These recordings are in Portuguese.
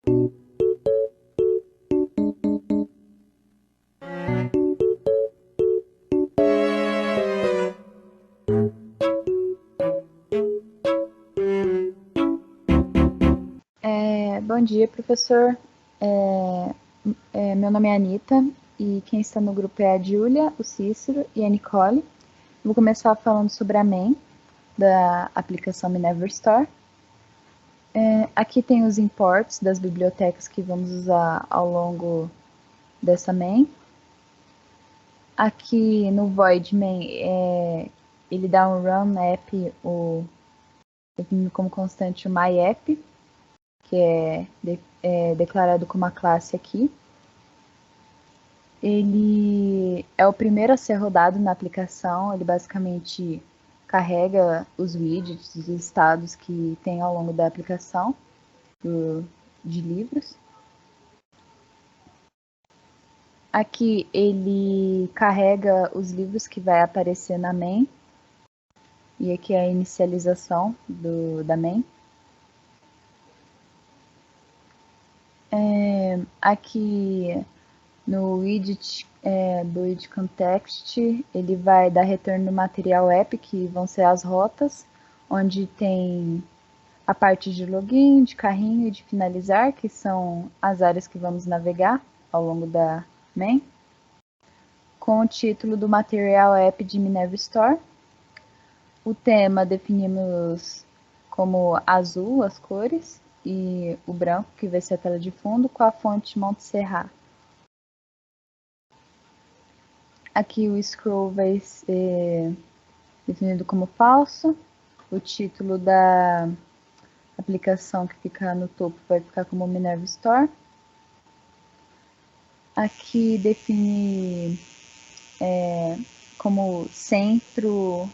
Bom dia, professor. Meu nome é Anitta e quem está no grupo é a Júlia, o Cícero e a Nicole. Vou começar falando sobre a main da aplicação Minerva Store. Aqui tem os imports das bibliotecas que vamos usar ao longo dessa main. Aqui no void main, ele dá um run app, definindo como constante o myapp, que é declarado como a classe aqui. Ele é o primeiro a ser rodado na aplicação, ele basicamente carrega os widgets, os listados que tem ao longo da aplicação de livros. Aqui ele carrega os livros que vai aparecer na main, e aqui é a inicialização da main. Aqui no widget do widget context, ele vai dar retorno no material app, que vão ser as rotas, onde tem a parte de login, de carrinho e de finalizar, que são as áreas que vamos navegar ao longo da main, com o título do material app de Minerva Store. O tema definimos como azul, as cores, e o branco, que vai ser a tela de fundo, com a fonte Montserrat. Aqui o scroll vai ser definido como falso. O título da aplicação que fica no topo vai ficar como Minerva Store. Aqui define como centro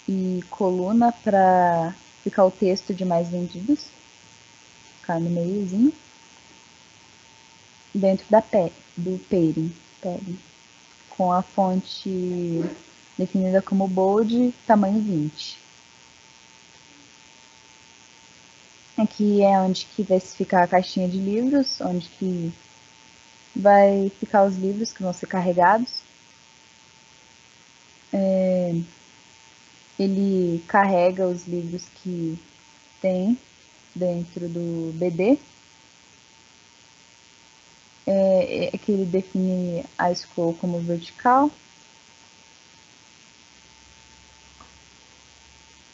e coluna para ficar o texto de mais vendidos. Ficar no meiozinho. Dentro do pairing, com a fonte definida como bold, tamanho 20. Aqui é onde que vai ficar a caixinha de livros, onde que vai ficar os livros que vão ser carregados. Ele carrega os livros que tem dentro do BD. Aqui ele define a scroll como vertical.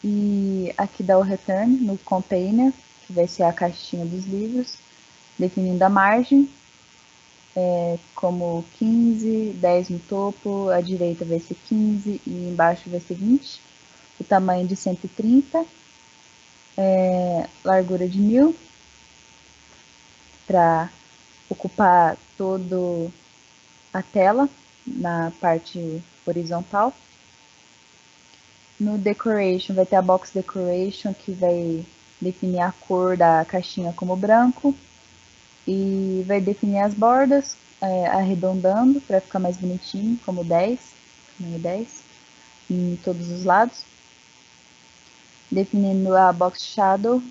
E aqui dá o return no container, que vai ser a caixinha dos livros, definindo a margem, como 15, 10 no topo, a direita vai ser 15 e embaixo vai ser 20. O tamanho de 130, largura de 1000, para ocupar toda a tela na parte horizontal. No decoration vai ter a box decoration, que vai definir a cor da caixinha como branco, e vai definir as bordas, arredondando para ficar mais bonitinho, como 10, tamanho 10, em todos os lados. Definindo a box shadow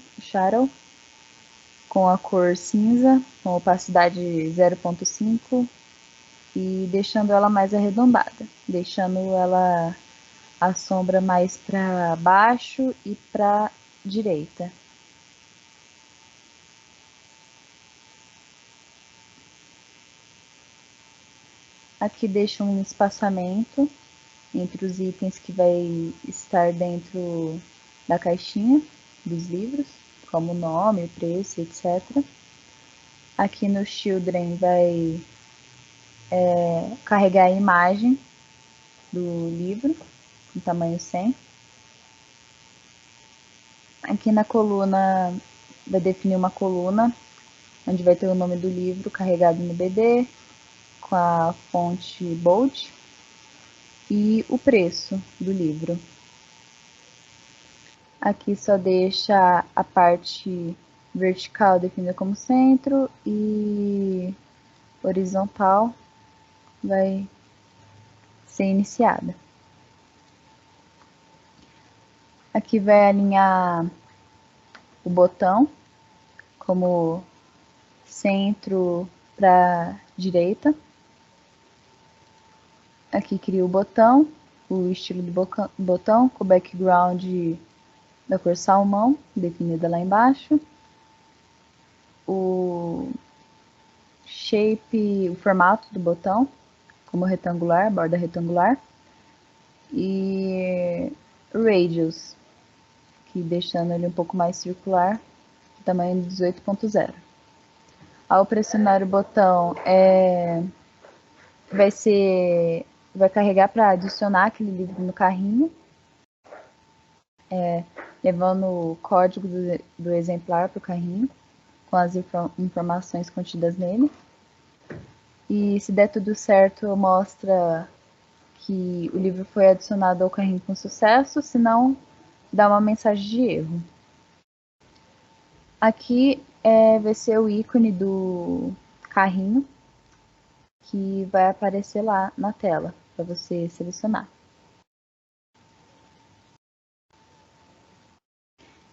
com a cor cinza, com opacidade 0.5, e deixando ela mais arredondada, deixando ela a sombra mais para baixo e para direita. Aqui deixa um espaçamento entre os itens que vai estar dentro da caixinha dos livros, como o nome, o preço, etc. Aqui no Children vai carregar a imagem do livro, em tamanho 100. Aqui na coluna vai definir uma coluna, onde vai ter o nome do livro carregado no BD, com a fonte bold, e o preço do livro. Aqui só deixa a parte vertical definida como centro e horizontal vai ser iniciada. Aqui vai alinhar o botão como centro para direita. Aqui cria o botão, o estilo do botão com o background da cor salmão, definida lá embaixo. O shape, o formato do botão, como retangular, borda retangular. E radius, que deixando ele um pouco mais circular, tamanho 18.0. Ao pressionar o botão, vai carregar para adicionar aquele livro no carrinho, levando o código do exemplar para o carrinho, com as informações contidas nele. E se der tudo certo, mostra que o livro foi adicionado ao carrinho com sucesso, se não, dá uma mensagem de erro. Aqui vai ser o ícone do carrinho, que vai aparecer lá na tela, para você selecionar.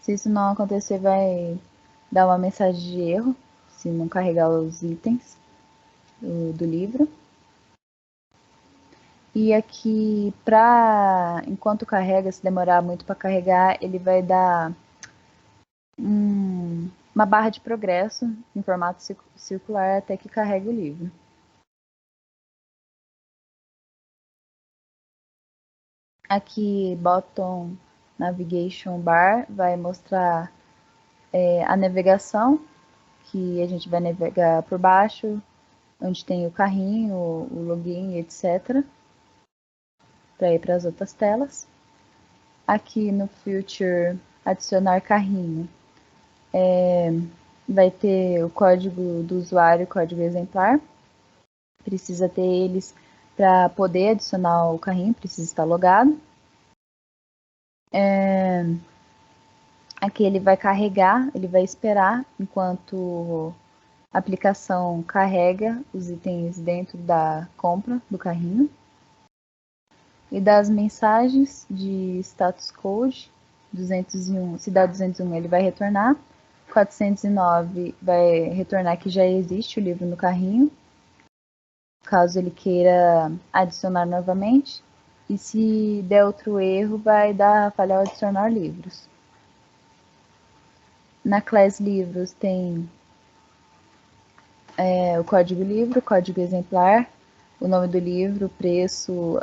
Se isso não acontecer, vai dar uma mensagem de erro, se não carregar os itens do livro. E aqui, enquanto carrega, se demorar muito para carregar, ele vai dar uma barra de progresso em formato circular até que carregue o livro. Aqui, Bottom Navigation Bar vai mostrar a navegação, que a gente vai navegar por baixo, onde tem o carrinho, o login, etc. Para ir para as outras telas. Aqui no Future, adicionar carrinho. Vai ter o código do usuário, código exemplar. Precisa ter eles para poder adicionar o carrinho, precisa estar logado. Aqui ele vai carregar, ele vai esperar enquanto a aplicação carrega os itens dentro da compra do carrinho. E das mensagens de status code, 201, se dá 201 ele vai retornar, 409 vai retornar que já existe o livro no carrinho, caso ele queira adicionar novamente, e se der outro erro vai dar falha ao adicionar livros. Na class livros tem o código livro, código exemplar, o nome do livro, o preço,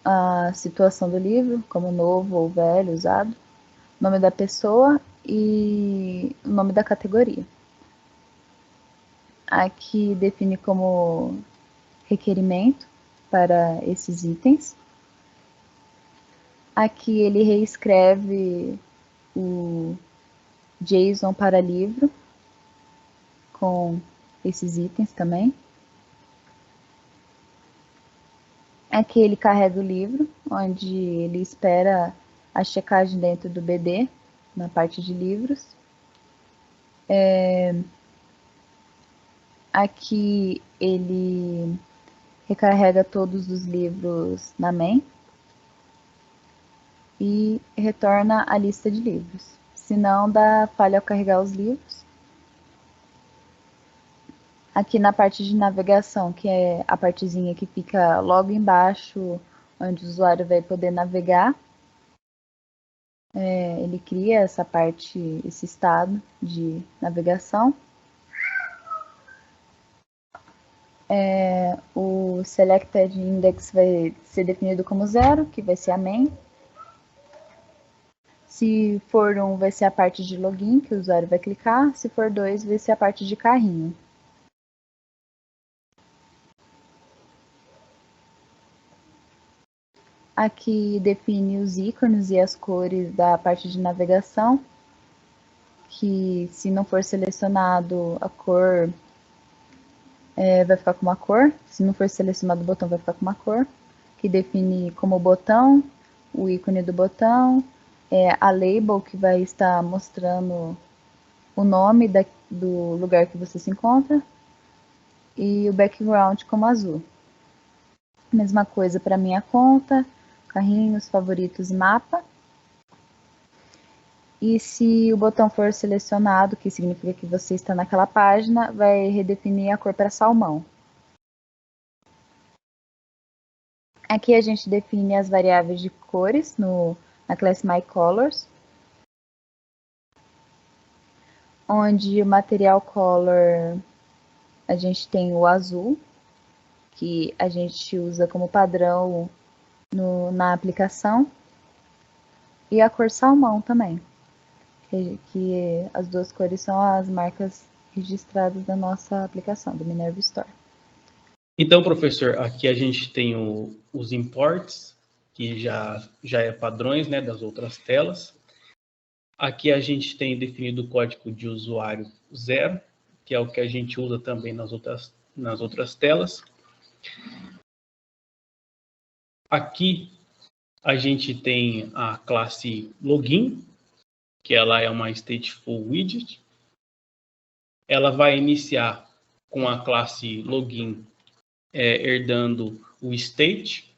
a situação do livro, como novo ou velho, usado, nome da pessoa e o nome da categoria. Aqui define como requerimento para esses itens. Aqui ele reescreve o JSON para livro com esses itens também. Aqui ele carrega o livro, onde ele espera a checagem dentro do BD, na parte de livros. Aqui ele recarrega todos os livros na main e retorna a lista de livros. Se não, dá falha ao carregar os livros. Aqui na parte de navegação, que é a partezinha que fica logo embaixo, onde o usuário vai poder navegar, ele cria essa parte, esse estado de navegação. O Selected Index vai ser definido como 0, que vai ser a main. Se for 1, vai ser a parte de login, que o usuário vai clicar. Se for 2, vai ser a parte de carrinho. Aqui define os ícones e as cores da parte de navegação, que se não for selecionado a cor, vai ficar com uma cor. Se não for selecionado o botão, vai ficar com uma cor. Que define como botão, o ícone do botão, a label que vai estar mostrando o nome do lugar que você se encontra, e o background como azul. Mesma coisa para minha conta, carrinhos, favoritos e mapa. E se o botão for selecionado, que significa que você está naquela página, vai redefinir a cor para salmão. Aqui a gente define as variáveis de cores na classe MyColors, onde o material color a gente tem o azul, que a gente usa como padrão na aplicação, e a cor salmão também, que as duas cores são as marcas registradas da nossa aplicação, do Minerva Store. Então, professor, aqui a gente tem os imports, que já é padrões, né, das outras telas. Aqui a gente tem definido o código de usuário 0, que é o que a gente usa também nas outras telas. Aqui a gente tem a classe login, que ela é uma stateful widget. Ela vai iniciar com a classe login herdando o state.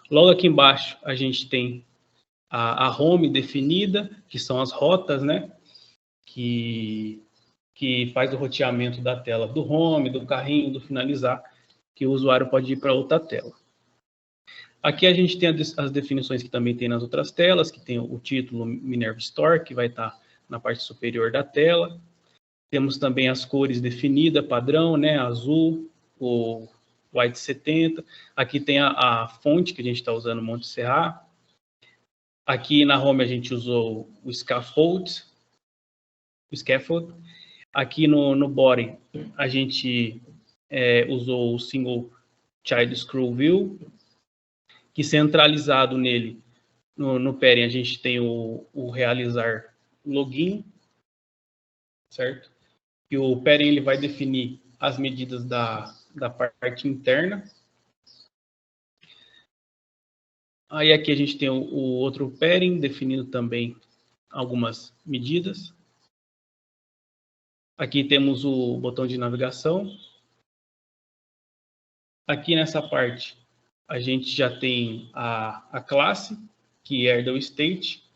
Logo aqui embaixo a gente tem a home definida, que são as rotas, né? Que faz o roteamento da tela do home, do carrinho, do finalizar, que o usuário pode ir para outra tela. Aqui a gente tem as definições que também tem nas outras telas, que tem o título Minerva Store, que vai estar na parte superior da tela. Temos também as cores definidas, padrão, né? Azul, o White 70. Aqui tem a fonte que a gente está usando, Montserrat. Aqui na home a gente usou o scaffold. Aqui no body a gente usou o single child scroll view, que centralizado nele, no parent, a gente tem o realizar login, certo? E o parent ele vai definir as medidas da parte interna. Aí aqui a gente tem o outro parent definindo também algumas medidas. Aqui temos o botão de navegação. Aqui nessa parte a gente já tem a classe, que herda o state.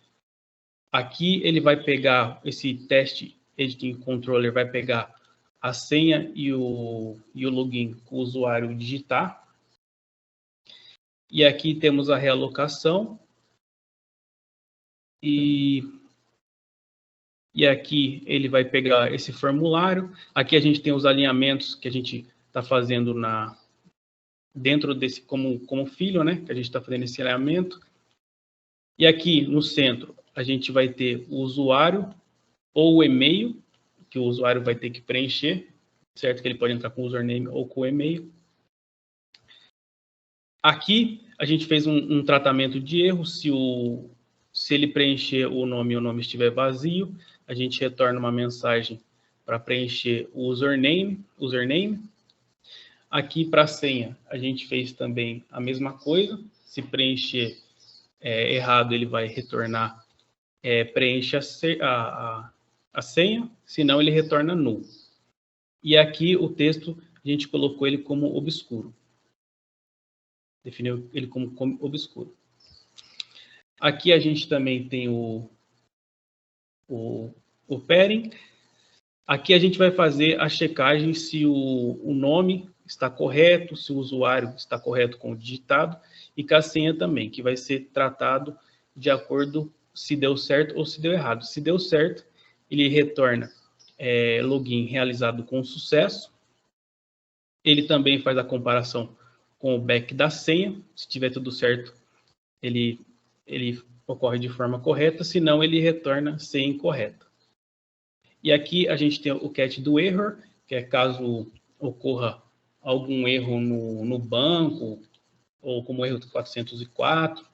Aqui ele vai pegar esse teste editing controller, vai pegar a senha e o login com o usuário digitar. E aqui temos a realocação. E aqui ele vai pegar esse formulário. Aqui a gente tem os alinhamentos que a gente está fazendo dentro desse como filho, né? Que a gente está fazendo esse alinhamento. E aqui no centro a gente vai ter o usuário ou o e-mail que o usuário vai ter que preencher, certo? Que ele pode entrar com o username ou com o e-mail. Aqui a gente fez um tratamento de erro. Se ele preencher o nome e o nome estiver vazio, a gente retorna uma mensagem para preencher o username. Aqui para a senha, a gente fez também a mesma coisa. Se preencher errado, ele vai retornar preenche a senha, senão ele retorna null. E aqui o texto, a gente colocou ele como obscuro. Definiu ele como obscuro. Aqui a gente também tem o pairing. Aqui a gente vai fazer a checagem se o nome está correto, se o usuário está correto com o digitado, e com a senha também, que vai ser tratado de acordo se deu certo ou se deu errado. Se deu certo, ele retorna login realizado com sucesso. Ele também faz a comparação com o back da senha. Se tiver tudo certo, ele ocorre de forma correta, senão ele retorna senha incorreta. E aqui a gente tem o catch do error, que é caso ocorra algum erro no banco, ou como erro 404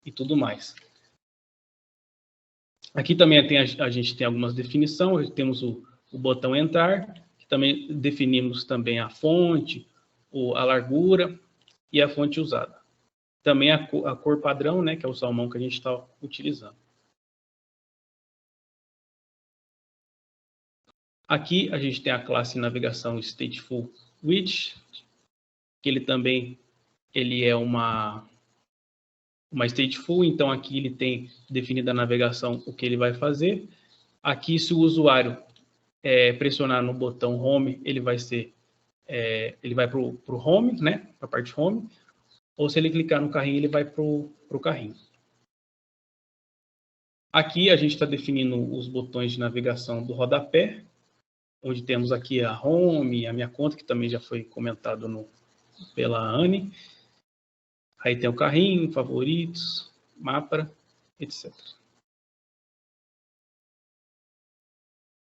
e tudo mais. Aqui também a gente tem algumas definições. Temos o botão entrar, que também definimos também a fonte, a largura e a fonte usada. Também a cor padrão, né, que é o salmão que a gente está utilizando. Aqui a gente tem a classe navegação stateful widget, que ele é uma uma stateful, então aqui ele tem definida a navegação, o que ele vai fazer. Aqui, se o usuário pressionar no botão Home, ele vai para o Home, né, para a parte Home, ou se ele clicar no carrinho, ele vai para o carrinho. Aqui a gente está definindo os botões de navegação do rodapé, onde temos aqui a Home, a minha conta, que também já foi comentado pela Anne. Aí tem o carrinho, favoritos, mapa, etc.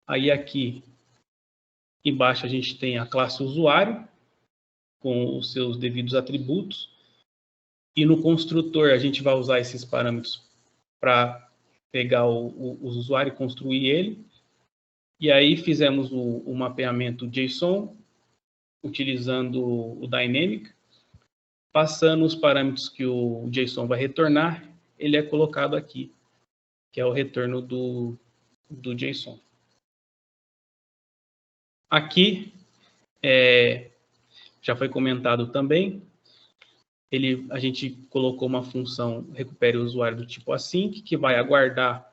Aí aqui embaixo a gente tem a classe usuário, com os seus devidos atributos. E no construtor a gente vai usar esses parâmetros para pegar o usuário e construir ele. E aí fizemos o mapeamento JSON, utilizando o Dynamic. Passando os parâmetros que o JSON vai retornar, ele é colocado aqui, que é o retorno do JSON. Aqui, já foi comentado também, a gente colocou uma função recupere o usuário do tipo async, que vai aguardar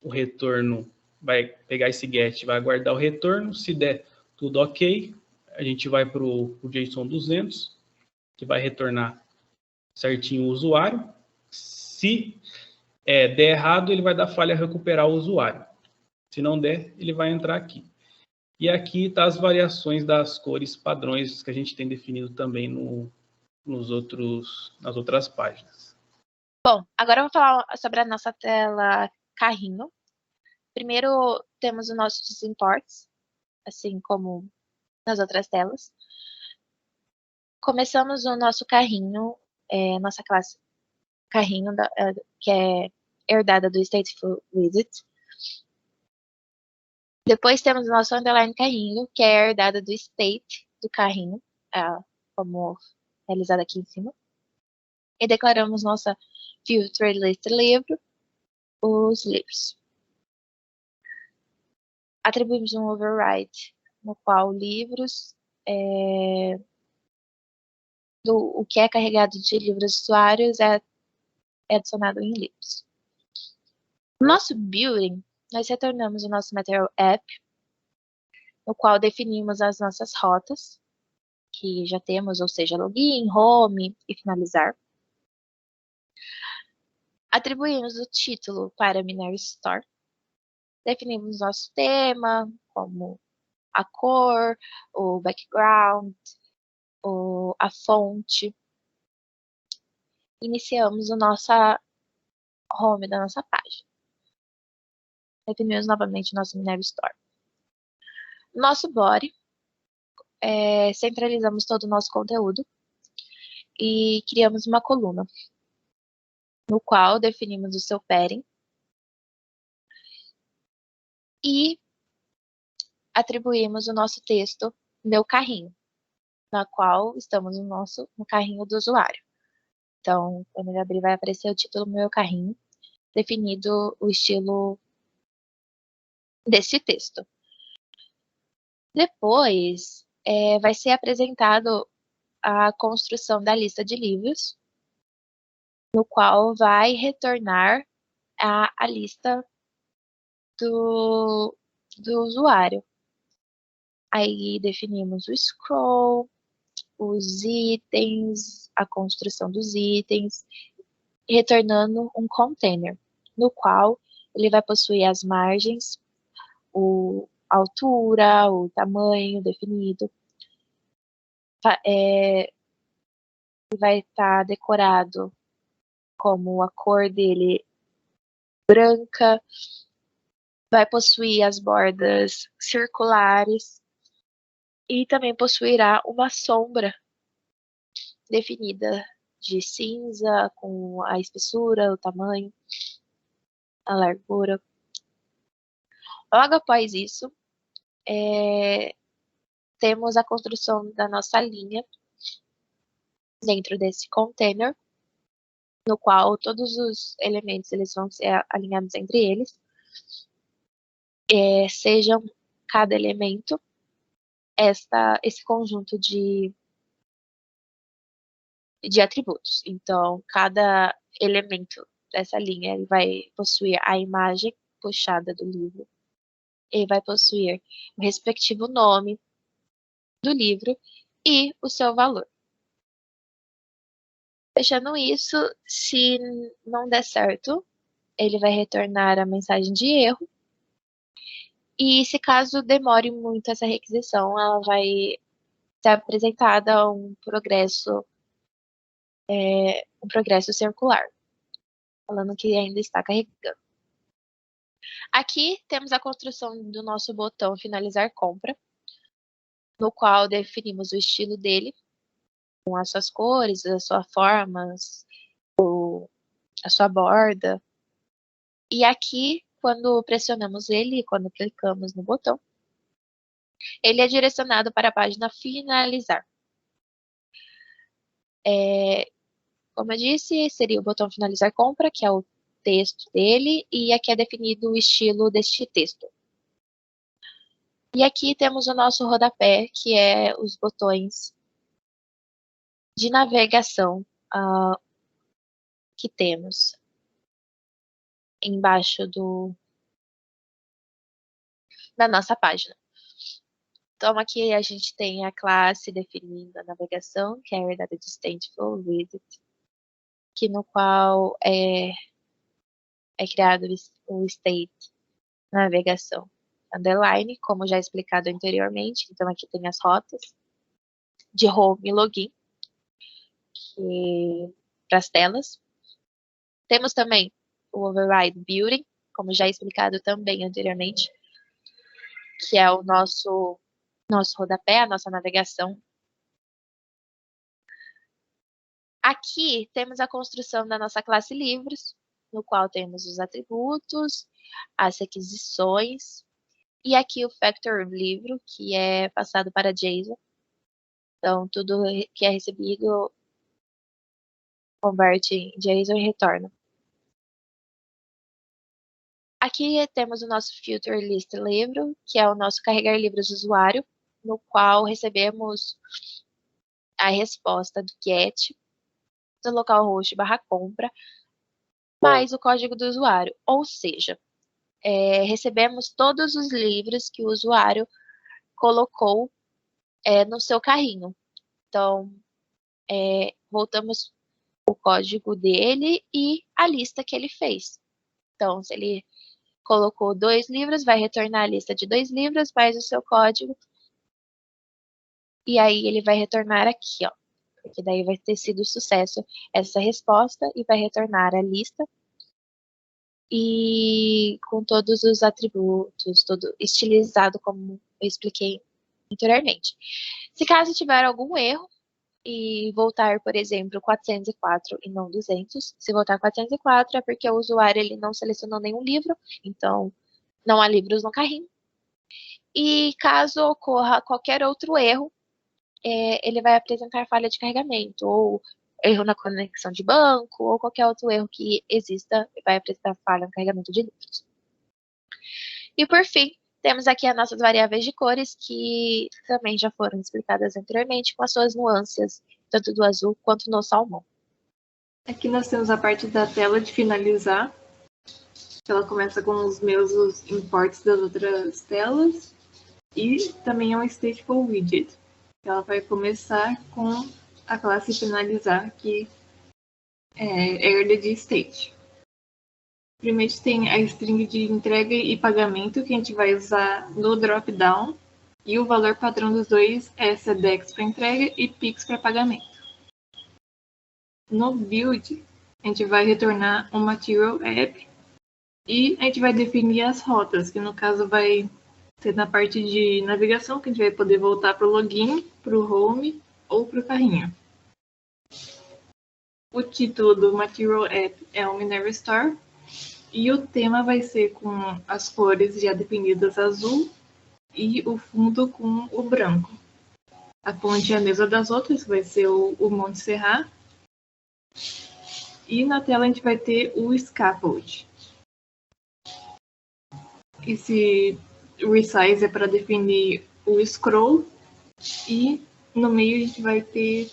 o retorno, vai pegar esse get, vai aguardar o retorno, se der tudo ok, a gente vai para o JSON 200, que vai retornar certinho o usuário. Se der errado, ele vai dar falha recuperar o usuário. Se não der, ele vai entrar aqui. E aqui está as variações das cores padrões que a gente tem definido também nas outras páginas. Bom, agora eu vou falar sobre a nossa tela carrinho. Primeiro, temos os nossos imports, assim como nas outras telas. Começamos o nosso carrinho, nossa classe carrinho, que é herdada do Stateful Widget. Depois temos o nosso underline carrinho, que é herdada do state do carrinho, como realizado aqui em cima. E declaramos nossa filter list livro, os livros. Atribuímos um override, no qual livros, o que é carregado de livros usuários é adicionado em livros. No nosso building, nós retornamos o nosso Material App, no qual definimos as nossas rotas, que já temos, ou seja, login, home e finalizar. Atribuímos o título para Minary Store. Definimos nosso tema, como a cor, o background, a fonte. Iniciamos a nossa home da nossa página. Definimos novamente nosso Minary Store. Nosso body, centralizamos todo o nosso conteúdo e criamos uma coluna, no qual definimos o seu padding e atribuímos o nosso texto meu carrinho, na qual estamos no carrinho do usuário. Então, quando ele abrir, vai aparecer o título meu carrinho, definido o estilo desse texto. Depois, vai ser apresentado a construção da lista de livros, no qual vai retornar a lista do usuário. Aí definimos o scroll, os itens, a construção dos itens, retornando um container, no qual ele vai possuir as margens, a altura, o tamanho definido. Vai estar decorado como a cor dele branca, vai possuir as bordas circulares e também possuirá uma sombra definida de cinza, com a espessura, o tamanho, a largura. Logo após isso, temos a construção da nossa linha dentro desse container, no qual todos os elementos eles vão ser alinhados entre eles, sejam cada elemento esse conjunto de de atributos. Então, cada elemento dessa linha ele vai possuir a imagem puxada do livro, ele vai possuir o respectivo nome do livro e o seu valor. Fechando isso, se não der certo, ele vai retornar a mensagem de erro. E se caso demore muito essa requisição, ela vai ser apresentada um progresso circular, falando que ainda está carregando. Aqui temos a construção do nosso botão finalizar compra, no qual definimos o estilo dele, com as suas cores, as suas formas, a sua borda. E aqui, quando pressionamos ele, quando clicamos no botão, ele é direcionado para a página finalizar. Como eu disse, seria o botão finalizar compra, que é o texto dele, e aqui é definido o estilo deste texto. E aqui temos o nosso rodapé, que é os botões de navegação que temos embaixo da nossa página. Então, aqui a gente tem a classe definindo a navegação, que é a herdade de Stateful Visit, que no qual é criado o state navegação underline, como já explicado anteriormente. Então, aqui tem as rotas de home e login para as telas. Temos também o override building, como já explicado também anteriormente, que é o nosso rodapé, a nossa navegação. Aqui temos a construção da nossa classe livros, no qual temos os atributos, as requisições, e aqui o factor livro, que é passado para JSON. Então, tudo que é recebido converte em JSON e retorna. Aqui temos o nosso filter list livro, que é o nosso carregar livros do usuário, no qual recebemos a resposta do get, do localhost /compra, mais o código do usuário. Ou seja, recebemos todos os livros que o usuário colocou no seu carrinho. Então, voltamos o código dele e a lista que ele fez. Então, se ele colocou 2 livros, vai retornar a lista de 2 livros, mais o seu código. E aí ele vai retornar aqui, ó. Porque daí vai ter sido sucesso essa resposta e vai retornar a lista. E com todos os atributos, todo estilizado, como eu expliquei anteriormente. Se caso tiver algum erro e voltar, por exemplo, 404 e não 200, se voltar 404 é porque o usuário ele não selecionou nenhum livro, então não há livros no carrinho. E caso ocorra qualquer outro erro, ele vai apresentar falha de carregamento, ou erro na conexão de banco, ou qualquer outro erro que exista, vai apresentar falha no carregamento de livros. E por fim, temos aqui as nossas variáveis de cores, que também já foram explicadas anteriormente, com as suas nuances, tanto do azul quanto no salmão. Aqui nós temos a parte da tela de finalizar. Ela começa com os meus imports das outras telas. E também é um stateful widget. Ela vai começar com a classe finalizar, que é herda de state. Primeiro tem a string de entrega e pagamento, que a gente vai usar no drop-down. E o valor padrão dos dois é Sedex para entrega e Pix para pagamento. No build, a gente vai retornar um material app e a gente vai definir as rotas, que no caso vai ser na parte de navegação, que a gente vai poder voltar para o login, para o home ou para o carrinho. O título do material app é o Minerva Store e o tema vai ser com as cores já definidas azul e o fundo com o branco. A fonte é a mesma das outras, vai ser o Monte Serra. E na tela a gente vai ter o scaffold. Esse resize é para definir o scroll. E no meio a gente vai ter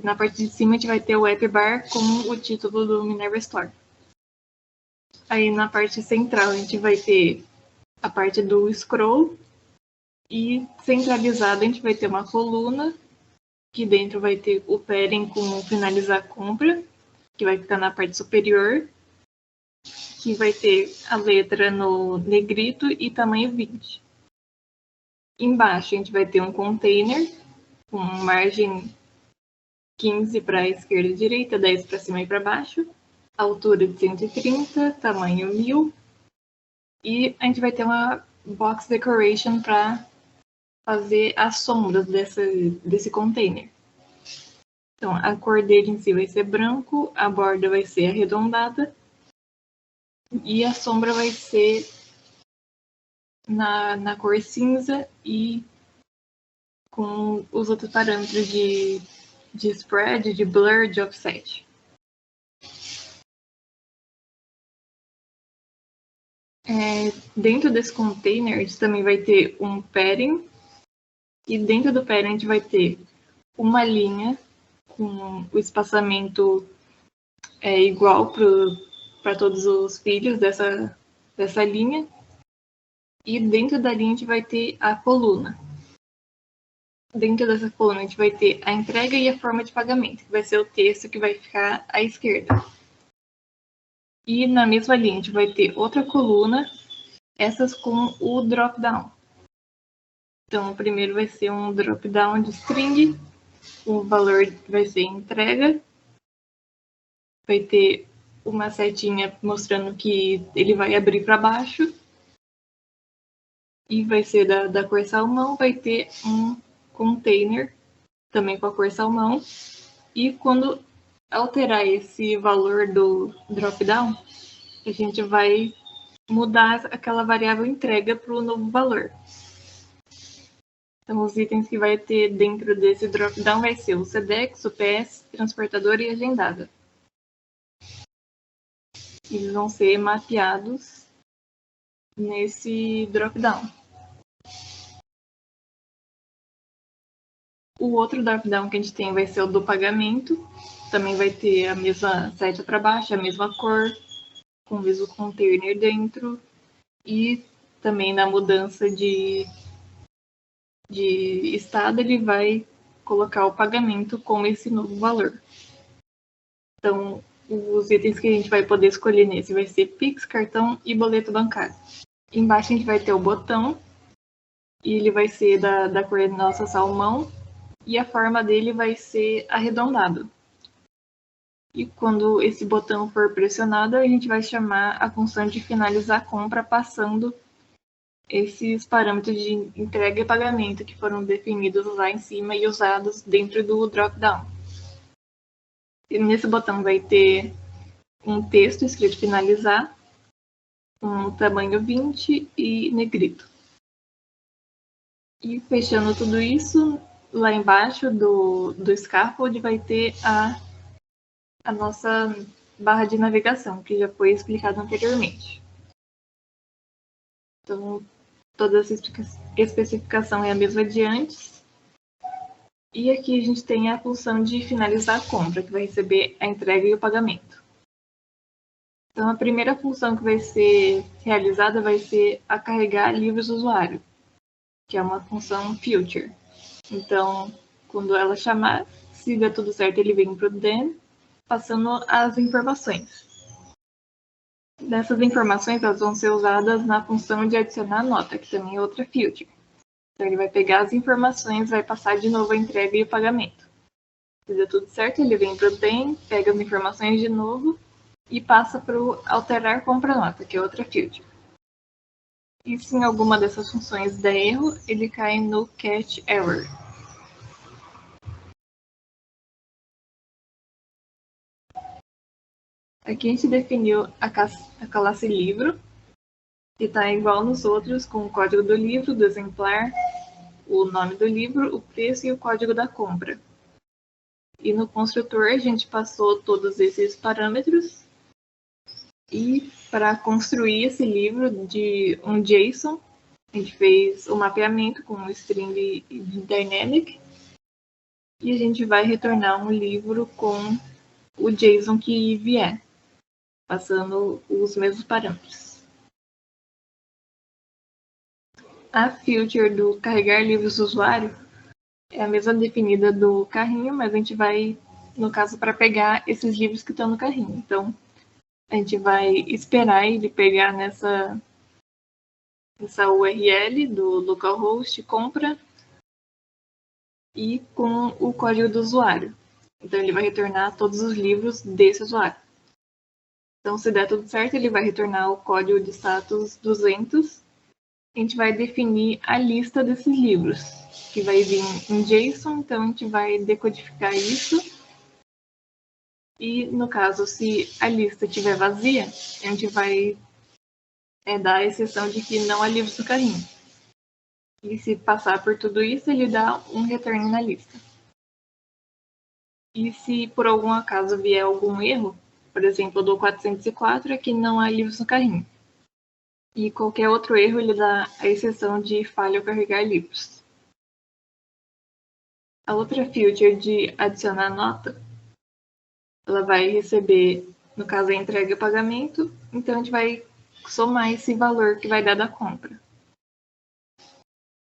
Na parte de cima a gente vai ter o app bar com o título do Minerva Store. Aí na parte central a gente vai ter a parte do scroll e centralizado a gente vai ter uma coluna que dentro vai ter o pairing com finalizar a compra, que vai ficar na parte superior, que vai ter a letra no negrito e tamanho 20. Embaixo a gente vai ter um container com margem 15 para a esquerda e direita, 10 para cima e para baixo, altura de 130, tamanho 1000, e a gente vai ter uma box decoration para fazer as sombras desse container. Então, a cor dele em si vai ser branco, a borda vai ser arredondada e a sombra vai ser na cor cinza e com os outros parâmetros de spread, de blur, de offset. Dentro desse container, a gente também vai ter um padding, e dentro do padding a gente vai ter uma linha com o espaçamento igual para todos os filhos dessa linha, e dentro da linha a gente vai ter a coluna. Dentro dessa coluna a gente vai ter a entrega e a forma de pagamento, que vai ser o texto que vai ficar à esquerda. E na mesma linha a gente vai ter outra coluna, essas com o drop-down. Então, o primeiro vai ser um drop-down de string, o valor vai ser entrega, vai ter uma setinha mostrando que ele vai abrir para baixo, e vai ser da cor salmão, vai ter um container também com a cor salmão, e quando alterar esse valor do drop-down, a gente vai mudar aquela variável entrega para o novo valor. Então, os itens que vai ter dentro desse drop-down vai ser o SEDEX, o PS, transportador e agendada. Eles vão ser mapeados nesse drop-down. O outro drop-down que a gente tem vai ser o do pagamento. Também vai ter a mesma seta para baixo, a mesma cor, com o mesmo container dentro. E também na mudança de estado, ele vai colocar o pagamento com esse novo valor. Então, os itens que a gente vai poder escolher nesse vai ser Pix, cartão e boleto bancário. Embaixo a gente vai ter o botão, e ele vai ser da cor nossa salmão, e a forma dele vai ser arredondado. E quando esse botão for pressionado, a gente vai chamar a função de finalizar a compra passando esses parâmetros de entrega e pagamento que foram definidos lá em cima e usados dentro do drop-down. E nesse botão vai ter um texto escrito finalizar, um tamanho 20 e negrito. E fechando tudo isso, lá embaixo do scaffold vai ter a nossa barra de navegação, que já foi explicado anteriormente. Então, toda essa especificação é a mesma de antes. E aqui a gente tem a função de finalizar a compra, que vai receber a entrega e o pagamento. Então, a primeira função que vai ser realizada vai ser a carregar livros do usuário, que é uma função future. Então, quando ela chamar, se der tudo certo, ele vem para o then, passando as informações. Dessas informações, elas vão ser usadas na função de adicionar nota, que também é outra future. Então, ele vai pegar as informações, vai passar de novo a entrega e o pagamento. Se der tudo certo, ele vem para o then, pega as informações de novo e passa para o alterar compra nota, que é outra future. E se em alguma dessas funções der erro, ele cai no catch error. Aqui a gente definiu a classe livro, que está igual nos outros, com o código do livro, do exemplar, o nome do livro, o preço e o código da compra. E no construtor a gente passou todos esses parâmetros. E para construir esse livro de um JSON, a gente fez o mapeamento com o string dynamic. e a gente vai retornar um livro com o JSON que vier, passando os mesmos parâmetros. A feature do carregar livros do usuário é a mesma definida do carrinho, mas a gente vai, no caso, para pegar esses livros que estão no carrinho. Então, a gente vai esperar ele pegar nessa URL do localhost compra e com o código do usuário. Então, ele vai retornar todos os livros desse usuário. Então, se der tudo certo, ele vai retornar o código de status 200. A gente vai definir a lista desses livros, que vai vir em JSON, então a gente vai decodificar isso. E, no caso, se a lista estiver vazia, a gente vai dar a exceção de que não há livros no carrinho. E se passar por tudo isso, ele dá um retorno na lista. E se por algum acaso vier algum erro, por exemplo, do 404, é que não há livros no carrinho. E qualquer outro erro, ele dá a exceção de falha ao carregar livros. A outra feature de adicionar nota, ela vai receber, no caso, a entrega e o pagamento, então a gente vai somar esse valor que vai dar da compra.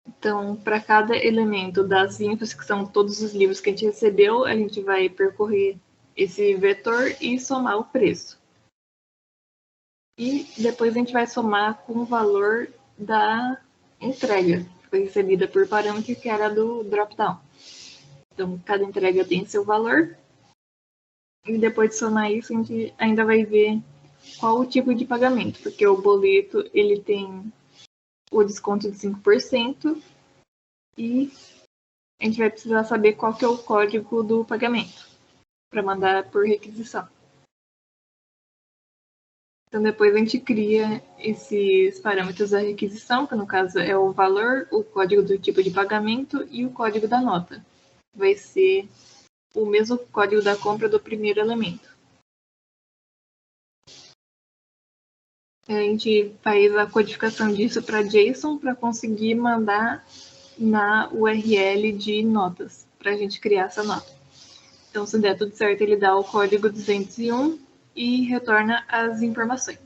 Então, para cada elemento das infos, que são todos os livros que a gente recebeu, a gente vai percorrer esse vetor e somar o preço. E depois a gente vai somar com o valor da entrega, que foi recebida por parâmetro, que era do dropdown. Então, cada entrega tem seu valor. E depois de somar isso, a gente ainda vai ver qual o tipo de pagamento, porque o boleto ele tem o desconto de 5% e a gente vai precisar saber qual que é o código do pagamento para mandar por requisição. Então, depois a gente cria esses parâmetros da requisição, que no caso é o valor, o código do tipo de pagamento e o código da nota. Vai ser o mesmo código da compra do primeiro elemento. A gente faz a codificação disso para JSON para conseguir mandar na URL de notas, para a gente criar essa nota. Então, se der tudo certo, ele dá o código 201 e retorna as informações.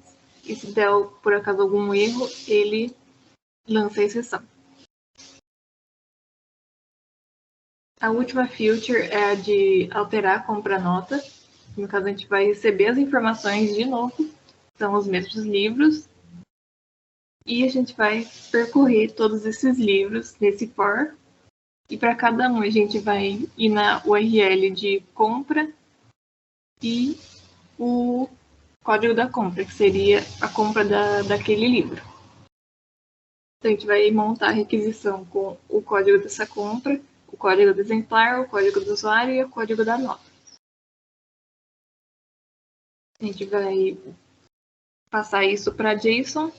E se der, por acaso, algum erro, ele lança a exceção. A última feature é a de alterar a compra-nota. No caso, a gente vai receber as informações de novo, são os mesmos livros, e a gente vai percorrer todos esses livros nesse for, e para cada um a gente vai ir na URL de compra e o código da compra, que seria a compra daquele livro. Então, a gente vai montar a requisição com o código dessa compra, o código do exemplar, o código do usuário e o código da nota. A gente vai passar isso para JSON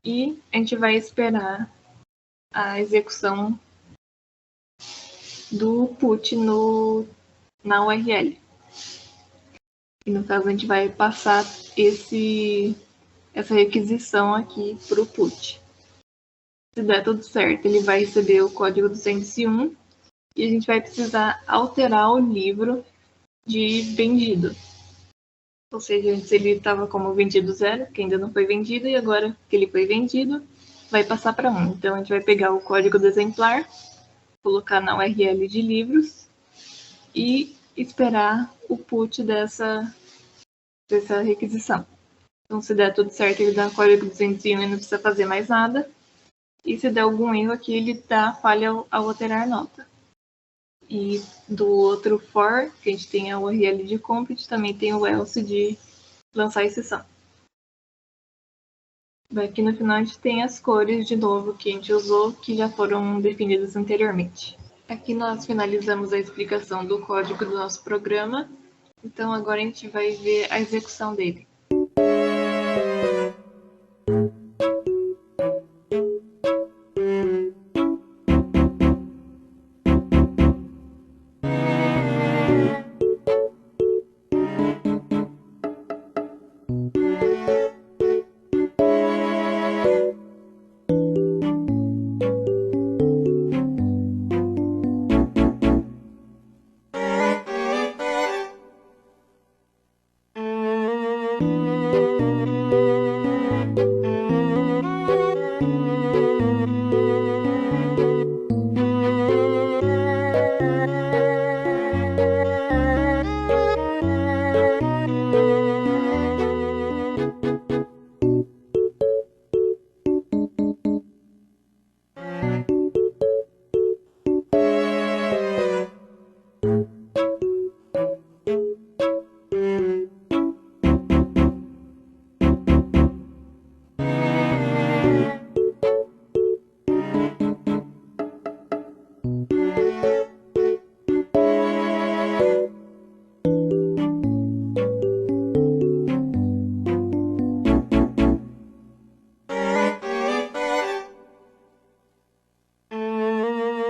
e a gente vai esperar a execução do put na URL. E no caso a gente vai passar essa requisição aqui para o put. Se der tudo certo, ele vai receber o código 201 e a gente vai precisar alterar o livro de vendido. Ou seja, antes ele estava como vendido 0, que ainda não foi vendido, e agora que ele foi vendido, vai passar para 1. Então a gente vai pegar o código do exemplar, colocar na URL de livros e esperar o put dessa requisição. Então, se der tudo certo, ele dá o código 201 e não precisa fazer mais nada. E se der algum erro aqui, ele dá falha ao alterar nota. E do outro for, que a gente tem a URL de compra, a gente também tem o else de lançar a exceção. Aqui no final a gente tem as cores de novo que a gente usou, que já foram definidas anteriormente. Aqui nós finalizamos a explicação do código do nosso programa. Então agora a gente vai ver a execução dele.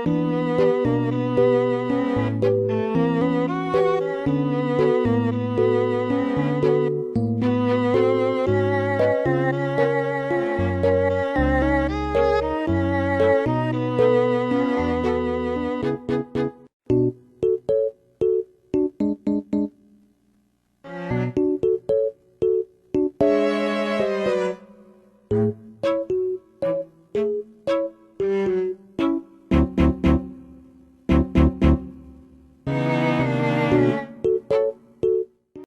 Tchau.